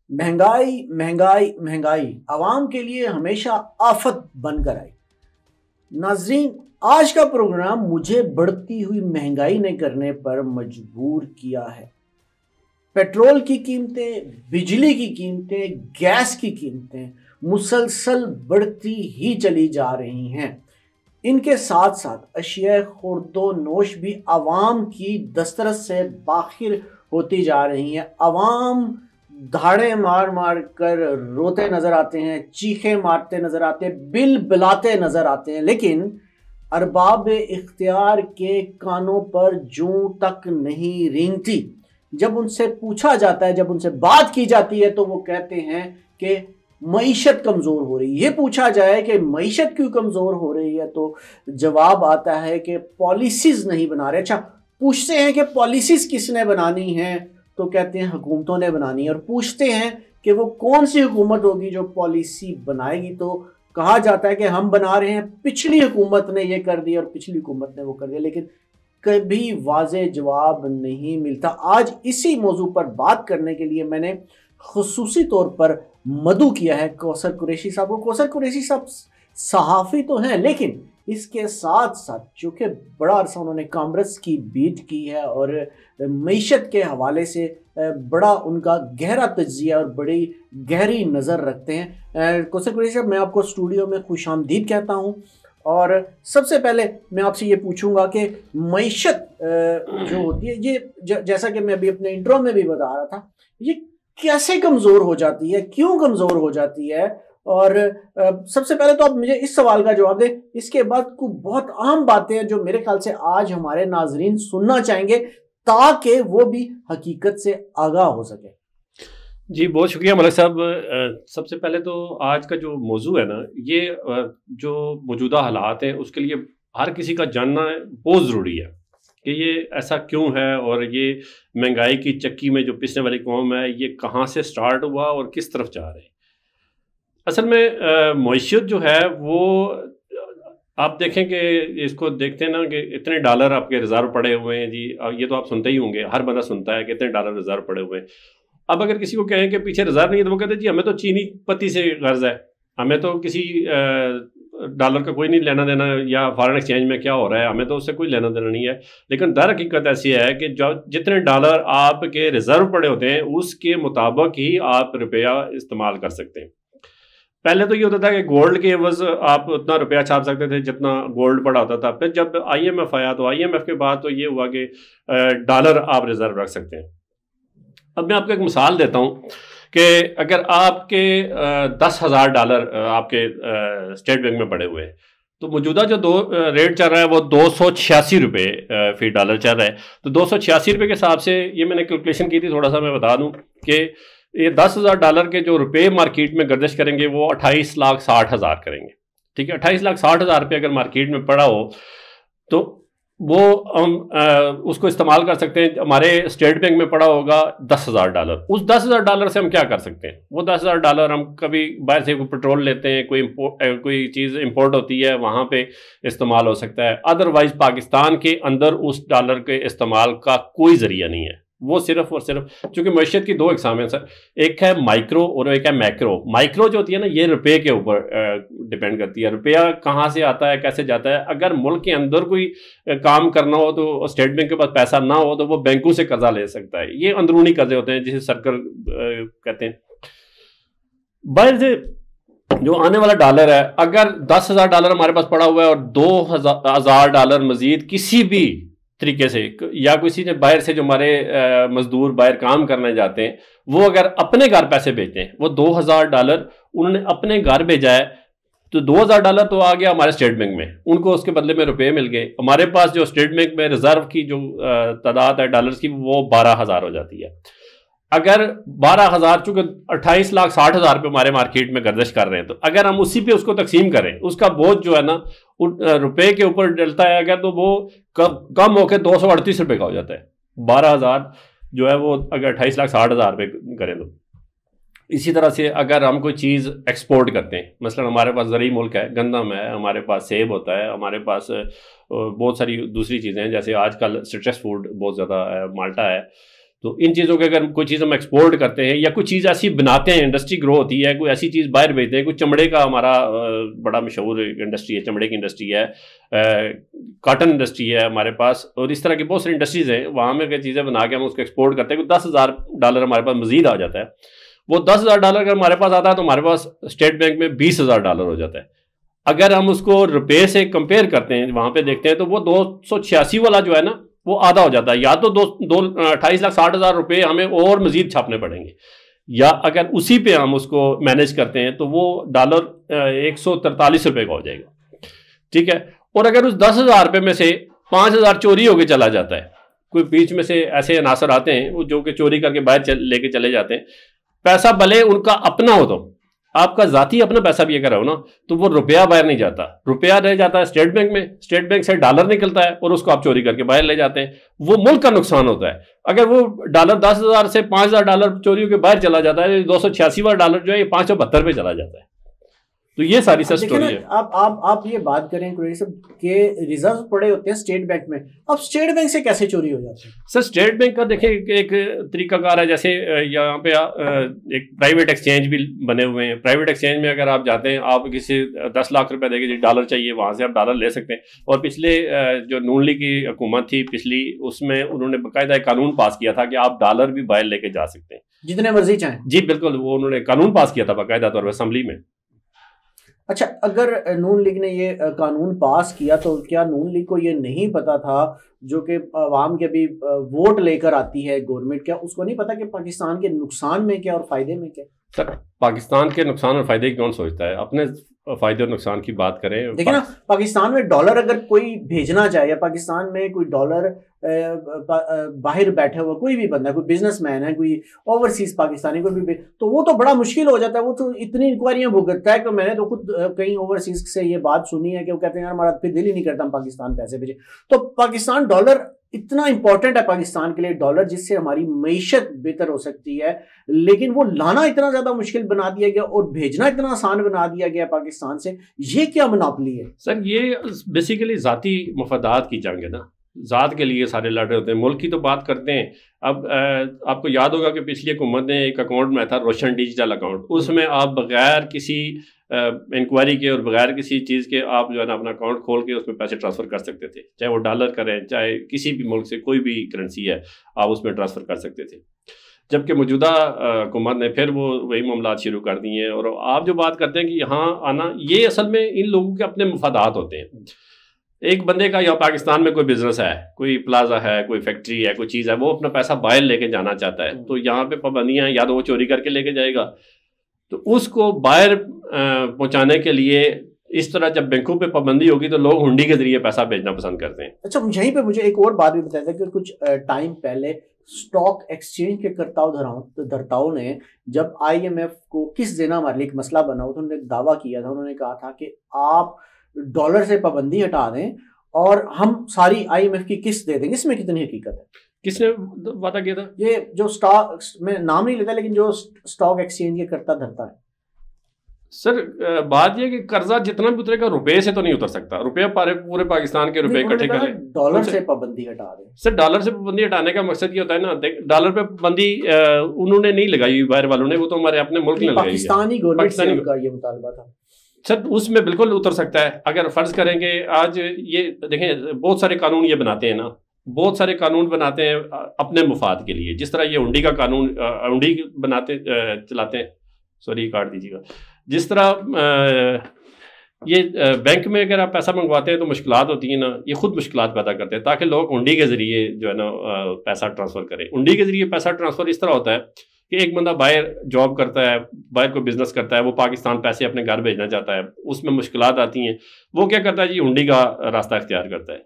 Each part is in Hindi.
महंगाई महंगाई महंगाई आवाम के लिए हमेशा आफत बनकर आई। नाजरीन, आज का प्रोग्राम मुझे बढ़ती हुई महंगाई ने करने पर मजबूर किया है। पेट्रोल की कीमतें, बिजली की कीमतें, गैस की कीमतें मुसलसल बढ़ती ही चली जा रही हैं। इनके साथ साथ अशिया खुर्दो नोश भी आवाम की दस्तरस से बाहर होती जा रही हैं। आवाम धाड़े मार मार कर रोते नजर आते हैं, चीखे मारते नजर आते हैं, बिल बिलाते नजर आते हैं, लेकिन अरबाब इख्तियार के कानों पर जूं तक नहीं रेंगती। जब उनसे पूछा जाता है, जब उनसे बात की जाती है, तो वो कहते हैं कि मईशत कमज़ोर हो रही है। ये पूछा जाए कि मईशत क्यों कमज़ोर हो रही है, तो जवाब आता है कि पॉलिसीज़ नहीं बना रहे। अच्छा, पूछते हैं कि पॉलिसीज़ किसने बनानी है, तो कहते हैं हुकूमतों ने बनानी है। और पूछते हैं कि वो कौन सी हुकूमत होगी जो पॉलिसी बनाएगी, तो कहा जाता है कि हम बना रहे हैं, पिछली हुकूमत ने ये कर दिया और पिछली हुकूमत ने वो कर दिया, लेकिन कभी वाज़े जवाब नहीं मिलता। आज इसी मौजू पर बात करने के लिए मैंने खुसूसी तौर पर मदऊ किया है कौसर कुरैशी साहब को। कौसर कुरैशी साहब सहाफ़ी तो हैं, लेकिन इसके साथ साथ चूँकि बड़ा अरसा उन्होंने कांग्रेस की बीट की है और मईशत के हवाले से बड़ा उनका गहरा तज्ज़िया और बड़ी गहरी नज़र रखते हैं। कौसर कुरैशी साहब, मैं आपको स्टूडियो में खुशामदीद कहता हूँ। और सबसे पहले मैं आपसे ये पूछूंगा कि मईशत जो होती है, ये जैसा कि मैं अभी अपने इंट्रो में भी बता रहा था, ये कैसे कमज़ोर हो जाती है, क्यों कमज़ोर हो जाती है? और सबसे पहले तो आप मुझे इस सवाल का जवाब दें। इसके बाद कुछ बहुत अहम बातें हैं जो मेरे ख्याल से आज हमारे नाजरीन सुनना चाहेंगे, ताकि वो भी हकीकत से आगाह हो सके। जी, बहुत शुक्रिया मलिक साहब। सबसे पहले तो आज का जो मौजू है ना, ये जो मौजूदा हालात हैं उसके लिए हर किसी का जानना बहुत ज़रूरी है कि ये ऐसा क्यों है, और ये महंगाई की चक्की में जो पिसने वाली कौम है, ये कहाँ से स्टार्ट हुआ और किस तरफ जा रहे हैं। असल में मईशत जो है वो आप देखें कि इसको देखते हैं ना कि इतने डॉलर आपके रिजर्व पड़े हुए हैं जी। ये तो आप सुनते ही होंगे, हर बंदा सुनता है कि इतने डॉलर रिजर्व पड़े हुए हैं। अब अगर किसी को कहें कि पीछे रिजर्व नहीं है, तो वो कहते हैं जी हमें तो चीनी पत्ती से गर्ज है, हमें तो किसी डॉलर का कोई नहीं लेना देना, या फॉरेन एक्सचेंज में क्या हो रहा है हमें तो उससे कोई लेना देना नहीं है। लेकिन दर हकीकत ऐसी है कि जो जितने डॉलर आपके रिजर्व पड़े होते हैं उसके मुताबिक ही आप रुपया इस्तेमाल कर सकते हैं। पहले तो ये होता था कि गोल्ड के एवज आप उतना रुपया छाप सकते थे जितना गोल्ड पड़ा होता था। फिर जब IMF आया तो IMF के बाद तो ये हुआ कि डॉलर आप रिजर्व रख सकते हैं। अब मैं आपको एक मिसाल देता हूँ कि अगर आपके 10,000 डॉलर आपके स्टेट बैंक में पड़े हुए हैं, तो मौजूदा जो रेट चल रहा है वो 286 रुपये फी डॉलर चल रहा है। तो 286 रुपये के हिसाब से ये मैंने कैलकुलेशन की थी, थोड़ा सा मैं बता दूं कि ये 10,000 डॉलर के जो रुपये मार्केट में गर्दिश करेंगे वो 28,60,000 करेंगे। ठीक है, 28,60,000 रुपये अगर मार्केट में पड़ा हो तो वो हम उसको इस्तेमाल कर सकते हैं। हमारे स्टेट बैंक में पड़ा होगा 10,000 डॉलर। उस 10,000 डॉलर से हम क्या कर सकते हैं? वो 10,000 डॉलर हम कभी बाहर से पेट्रोल लेते हैं, कोई चीज़ इंपोर्ट होती है, वहाँ पे इस्तेमाल हो सकता है। अदरवाइज पाकिस्तान के अंदर उस डॉलर के इस्तेमाल का कोई ज़रिया नहीं है। वो सिर्फ और सिर्फ, चूंकि मईशत की दो इकसाम है सर, एक है माइक्रो और एक है मैक्रो। माइक्रो जो होती है ना, ये रुपये के ऊपर डिपेंड करती है। रुपया कहाँ से आता है, कैसे जाता है। अगर मुल्क के अंदर कोई काम करना हो तो स्टेट बैंक के पास पैसा ना हो तो वो बैंकों से कर्जा ले सकता है। ये अंदरूनी कर्जे होते हैं जिसे सर्कल कहते हैं। बाहर से जो आने वाला डॉलर है, अगर 10,000 डॉलर हमारे पास पड़ा हुआ है और 2,000 डॉलर मजीद किसी भी तरीके से, या किसी ने बाहर से जो हमारे मजदूर बाहर काम करने जाते हैं वो अगर अपने घर पैसे भेजते हैं, वो 2,000 डॉलर उन्होंने अपने घर भेजा है, तो 2,000 डॉलर तो आ गया हमारे स्टेट बैंक में, उनको उसके बदले में रुपए मिल गए। हमारे पास जो स्टेट बैंक में रिजर्व की जो तादाद है डॉलर्स की, वो 12,000 हो जाती है। अगर 12,000, चूंकि 28,60,000 रुपये हमारे मार्केट में गर्दिश कर रहे हैं, तो अगर हम उसी पे उसको तकसीम करें, उसका बोझ जो है ना रुपए के ऊपर डलता है, अगर तो वो कम होकर 238 रुपये का हो जाता है। 12,000 जो है वो अगर 28,60,000 रुपये करें तो। इसी तरह से अगर हम कोई चीज़ एक्सपोर्ट करते हैं, मसलन हमारे पास ज़रूरी मुल्क है, गंदम है, हमारे पास सेब होता है, हमारे पास बहुत सारी दूसरी चीज़ें हैं, जैसे आजकल सिट्रस फूड बहुत ज़्यादा माल्टा है, तो इन चीज़ों के अगर कोई चीज़ हम एक्सपोर्ट करते हैं या कुछ चीज़ ऐसी बनाते हैं, इंडस्ट्री ग्रो होती है, कोई ऐसी चीज़ बाहर भेजते हैं, कोई चमड़े का हमारा बड़ा मशहूर इंडस्ट्री है, चमड़े की इंडस्ट्री है, कॉटन इंडस्ट्री है हमारे पास, और इस तरह की बहुत सारी इंडस्ट्रीज़ हैं, वहाँ में अगर चीज़ें बना के हम उसको एक्सपोर्ट करते हैं, कोई $10,000 हमारे पास मजीद आ जाता है। वो $10,000 अगर हमारे पास आता है तो हमारे पास स्टेट बैंक में $20,000 हो जाता है। अगर हम उसको रुपये से कंपेयर करते हैं, वहाँ पे देखते हैं, तो वो 286 वाला जो है ना, वो आधा हो जाता है। या तो 28,60,000 रुपये हमें और मजीद छापने पड़ेंगे, या अगर उसी पे हम उसको मैनेज करते हैं तो वो $143 का हो जाएगा। ठीक है। और अगर उस 10,000 रुपये में से 5,000 चोरी होकर चला जाता है, कोई बीच में से ऐसे अनासर आते हैं जो कि चोरी करके बाहर लेके चले जाते हैं, पैसा भले उनका अपना हो, तो आपका जाती अपना पैसा भी अगर हो ना, तो वो रुपया बाहर नहीं जाता, रुपया रह जाता है स्टेट बैंक में, स्टेट बैंक से डॉलर निकलता है और उसको आप चोरी करके बाहर ले जाते हैं। वो मुल्क का नुकसान होता है। अगर वो डॉलर 10,000 से $5,000 चोरी होकर बाहर चला जाता है, 286 वाला डॉलर जो है ये 572 पे चला जाता है। तो ये सारी सब स्टोरी है। आप ये बात करें कुरैशी साहब के रिजर्व पड़े होते हैं स्टेट बैंक में, अब स्टेट बैंक से कैसे चोरी हो जाती है? सर स्टेट बैंक का देखें एक तरीकाकार है, जैसे यहाँ पे एक प्राइवेट एक्सचेंज भी बने हुए हैं। प्राइवेट एक्सचेंज में अगर आप जाते हैं, आप किसी 10 लाख रुपए देके डॉलर चाहिए, वहाँ से आप डॉलर ले सकते हैं। और पिछले जो नून लीग की हुकूमत थी पिछली, उसमें उन्होंने बाकायदा एक कानून पास किया था कि आप डॉलर भी बाहर लेके जा सकते हैं जितने मर्जी चाहें। जी बिल्कुल, वो उन्होंने कानून पास किया था बाकायदा तौर पर असेंबली में। अच्छा, अगर नून लीग ने ये कानून पास किया तो क्या नून लीग को ये नहीं पता था, जो कि अवाम के भी वोट लेकर आती है गवर्नमेंट, क्या उसको नहीं पता कि पाकिस्तान के नुकसान में क्या और फायदे में क्या? सर पाकिस्तान के नुकसान और फायदे की कौन सोचता है? अपने फायदे और नुकसान की बात करें। देखिए ना, पाकिस्तान में डॉलर अगर कोई भेजना चाहे, या पाकिस्तान में कोई डॉलर बाहर बैठा हुआ कोई भी बंदा, कोई बिजनेसमैन है, कोई ओवरसीज पाकिस्तानी कोई भी, तो वो तो बड़ा मुश्किल हो जाता है। वो तो इतनी इंक्वायरियां भुगतता है कि मैंने तो खुद कई ओवरसीज से ये बात सुनी है कि वो कहते हैं यार हमारा फिर दिल ही नहीं करता हम पाकिस्तान पैसे भेजे। तो पाकिस्तान डॉलर इतना इंपॉर्टेंट है पाकिस्तान के लिए, डॉलर जिससे हमारी मईशत बेहतर हो सकती है, लेकिन वो लाना इतना ज्यादा मुश्किल बना दिया गया और भेजना इतना आसान बना दिया गया पाकिस्तान से। ये क्या मोनोपोली है? सर ये बेसिकली जाती मफादात की जंग है ना, ज़ात के लिए सारे लड़ रहे होते हैं। मुल्क की तो बात करते हैं। अब आपको याद होगा कि पिछली हुकूमत ने एक अकाउंट में था रोशन डिजिटल अकाउंट, उसमें आप बगैर किसी इंक्वायरी के और बगैर किसी चीज़ के आप जो है ना अपना अकाउंट खोल के उसमें पैसे ट्रांसफ़र कर सकते थे, चाहे वो डॉलर करें, चाहे किसी भी मुल्क से कोई भी करेंसी है आप उसमें ट्रांसफ़र कर सकते थे। जबकि मौजूदा हुकूमत ने फिर वो वही मामला शुरू कर दिए हैं। और आप जो बात करते हैं कि यहाँ आना, ये असल में इन लोगों के अपने मफादात होते हैं। एक बंदे का यहाँ पाकिस्तान में कोई बिजनेस है, कोई प्लाजा है, कोई फैक्ट्री है, कोई चीज़ है, वो अपना पैसा बाहर लेके जाना चाहता है, तो यहाँ पे पाबंदियाँ, या तो वो चोरी करके लेके जाएगा, तो उसको बाहर पहुँचाने के लिए इस तरह जब बैंकों पे पाबंदी होगी तो लोग हुंडी के जरिए पैसा भेजना पसंद करते हैं। अच्छा, यहीं पे मुझे एक और बात भी बताया था कि कुछ टाइम पहले स्टॉक एक्सचेंज के धर्ताओं ने जब IMF को किस देना हमारे लिए एक मसला बना, तो उन्होंने दावा किया था, उन्होंने कहा था कि आप डॉलर से पाबंदी हटा दें और हम सारी IMF की किस्त दे देंगे। इसमें कितनी हकीकत है? किसने वादा किया था? ये जो स्टॉक, मैं नाम नहीं लेता, लेकिन जो स्टॉक एक्सचेंज के करता धरता है। सर बात यह कि कर्जा जितना भी उतरेगा रुपए से तो नहीं उतर सकता। रुपया पूरे पाकिस्तान के रुपए इकट्ठे करें, डॉलर से पाबंदी हटा दें। सर डॉलर से पाबंदी हटाने का मकसद ये होता है ना, डॉलर पे पाबंदी उन्होंने नहीं लगाई बाहर वालों ने, वो तो हमारे अपने मुल्क ने लगाई है। पाकिस्तानी गवर्नमेंट का ये मुतालबा था। सर उसमें बिल्कुल उतर सकता है। अगर फर्ज करेंगे आज ये देखें, बहुत सारे कानून ये बनाते हैं ना, बहुत सारे कानून बनाते हैं अपने मुफाद के लिए। जिस तरह ये हुंडी का कानून हुंडी बनाते चलाते हैं, सॉरी काट दीजिएगा, जिस तरह ये बैंक में अगर आप पैसा मंगवाते हैं तो मुश्किलात होती हैं ना, ये खुद मुश्किलात पैदा करते हैं ताकि लोग हुंडी के ज़रिए जो है ना पैसा ट्रांसफ़र करें। हुंडी के ज़रिए पैसा ट्रांसफ़र इस तरह होता है कि एक बंदा बाहर जॉब करता है, बाहर कोई बिजनेस करता है, वो पाकिस्तान पैसे अपने घर भेजना चाहता है, उसमें मुश्किलात आती हैं, वो क्या करता है जी, हुंडी का रास्ता इख्तियार करता है।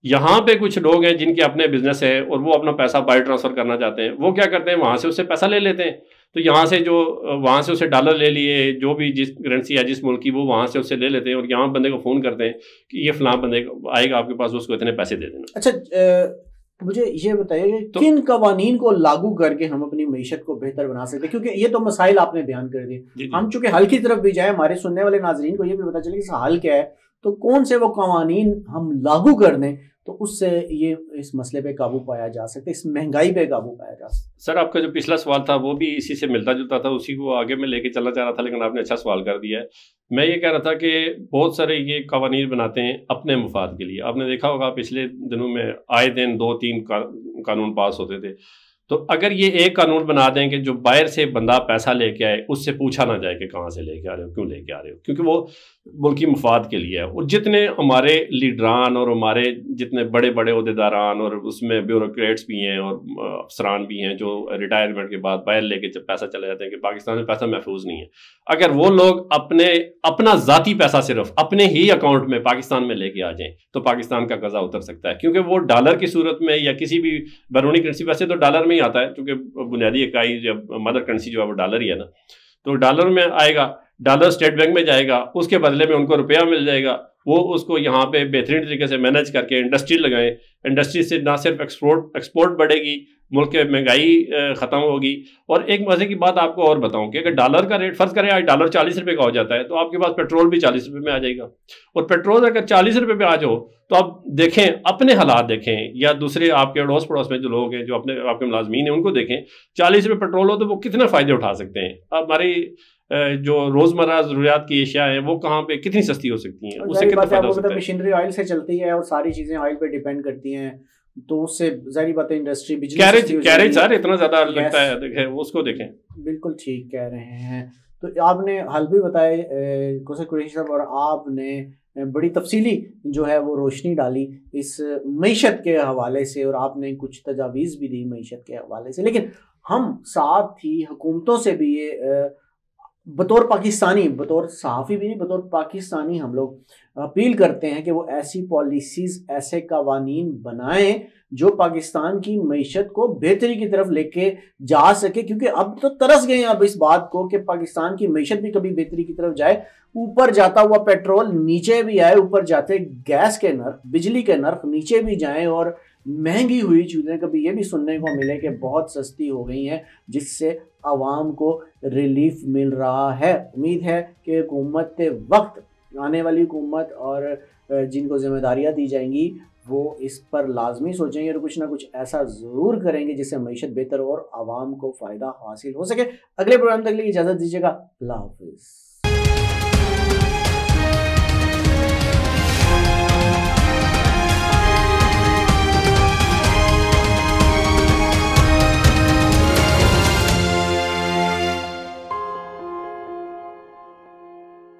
यहाँ पे कुछ लोग हैं जिनके अपने बिजनेस है और वो अपना पैसा बाहर ट्रांसफ़र करना चाहते हैं, वो क्या करते हैं, वहाँ से उससे पैसा ले लेते हैं। तो यहाँ से जो वहाँ से उसे डॉलर ले लिए, जो भी जिस करेंसी है जिस मुल्क की, वो वहाँ से उससे ले लेते हैं और यहाँ बंदे को फ़ोन करते हैं कि ये फ़लाँ बंदे आएगा आपके पास, उसको इतने पैसे दे देना। अच्छा, मुझे ये बताइए कि किन कवानीन को लागू करके हम अपनी मीशत को बेहतर बना सकते हैं? क्योंकि ये तो मसाइल आपने बयान कर दिए, हम चूंकि हल की तरफ भी जाए, हमारे सुनने वाले नाजरीन को ये भी पता चले कि हल क्या है, तो कौन से वो कवानीन हम लागू कर दें तो उससे ये इस मसले पे काबू पाया जा सकता है, इस महंगाई पे काबू पाया जा सकता है। सर आपका जो पिछला सवाल था वो भी इसी से मिलता जुलता था, उसी को आगे मैं लेके चलना चाह रहा था, लेकिन आपने अच्छा सवाल कर दिया है। मैं ये कह रहा था कि बहुत सारे ये कवानीन बनाते हैं अपने मुफाद के लिए। आपने देखा होगा पिछले दिनों में आए दिन 2-3 कानून पास होते थे। तो अगर ये एक कानून बना दें कि जो बाहर से बंदा पैसा लेके आए उससे पूछा ना जाए कि कहाँ से लेके आ रहे हो, क्यों लेके आ रहे हो, क्योंकि वो मुल्की मफाद के लिए है। और जितने हमारे लीडरान और हमारे जितने बड़े बड़े अहदेदारान और उसमें ब्यूरोक्रेट्स भी हैं और अफसरान भी हैं जो रिटायरमेंट के बाद बाहर लेके जब पैसा चले जाते हैं कि पाकिस्तान में पैसा महफूज नहीं है, अगर वो लोग अपना ज़ाती पैसा सिर्फ अपने ही अकाउंट में पाकिस्तान में लेके आ जाएं तो पाकिस्तान का कर्जा उतर सकता है। क्योंकि वो डॉलर की सूरत में या किसी भी बैरूनी करेंसी, वैसे तो डॉलर में ही आता है क्योंकि बुनियादी इकाई जब मदर करेंसी जो है वो डॉलर ही है ना, तो डॉलर में आएगा, डॉलर स्टेट बैंक में जाएगा, उसके बदले में उनको रुपया मिल जाएगा, वो उसको यहाँ पे बेहतरीन तरीके से मैनेज करके इंडस्ट्री लगाएं। इंडस्ट्री से ना सिर्फ एक्सपोर्ट बढ़ेगी, मुल्क की महंगाई ख़त्म होगी। और एक मज़े की बात आपको और बताऊं कि अगर डॉलर का रेट फ़र्ज़ करें आज डॉलर 40 रुपये का हो जाता है तो आपके पास पेट्रोल भी 40 रुपये में आ जाएगा। और पेट्रोल अगर 40 रुपये पे आ जाओ तो आप देखें, अपने हालात देखें या दूसरे आपके अड़ोस पड़ोस में जो लोग हैं जो आपके मुलाजमीन हैं उनको देखें, 40 रुपये पेट्रोल हो तो वो कितने फ़ायदे उठा सकते हैं। अब हमारी जो रोज़मर्रा ज़रूरियात की एशिया हैं वो कहाँ पे कितनी सस्ती हो सकती हैं, उससे कितना फायदा हो सकता है। मशीनरी ऑयल से चलती है और सारी चीज़ें ऑयल पे डिपेंड करती हैं, तो उससे जाहिर बात है इंडस्ट्री बिजली कैरेज सर इतना ज़्यादा लगता है, देखें उसको देखें। बिल्कुल ठीक कह रहे हैं। तो आपने हल भी बताए कौसर कुरैशी साहब, और आपने बड़ी तफसीली जो है वो रोशनी डाली इस मईशत के हवाले से, और आपने कुछ तजावीज़ भी दी मईशत के हवाले से। लेकिन हम साथ ही हुकूमतों से भी ये बतौर पाकिस्तानी, बतौर सहाफ़ी भी नहीं, बतौर पाकिस्तानी हम लोग अपील करते हैं कि वो ऐसी पॉलिसीज़, ऐसे कवानीन बनाएं जो पाकिस्तान की मईशत को बेहतरी की तरफ लेके जा सके। क्योंकि अब तो तरस गए हैं अब इस बात को कि पाकिस्तान की मईशत भी कभी बेहतरी की तरफ जाए, ऊपर जाता हुआ पेट्रोल नीचे भी आए, ऊपर जाते गैस के नर्ख, बिजली के नर्ख नीचे भी जाएं, और महंगी हुई चीज़ें कभी ये भी सुनने को मिले कि बहुत सस्ती हो गई हैं, जिससे आवाम को रिलीफ मिल रहा है। उम्मीद है कि हुकूमत वक्त, आने वाली हुकूमत और जिनको जिम्मेदारियां दी जाएंगी वो इस पर लाजमी सोचेंगे और कुछ ना कुछ ऐसा ज़रूर करेंगे जिससे मईशत बेहतर और आवाम को फ़ायदा हासिल हो सके। अगले प्रोग्राम तक के लिए इजाज़त दीजिएगा। अल्लाह हाफिज़।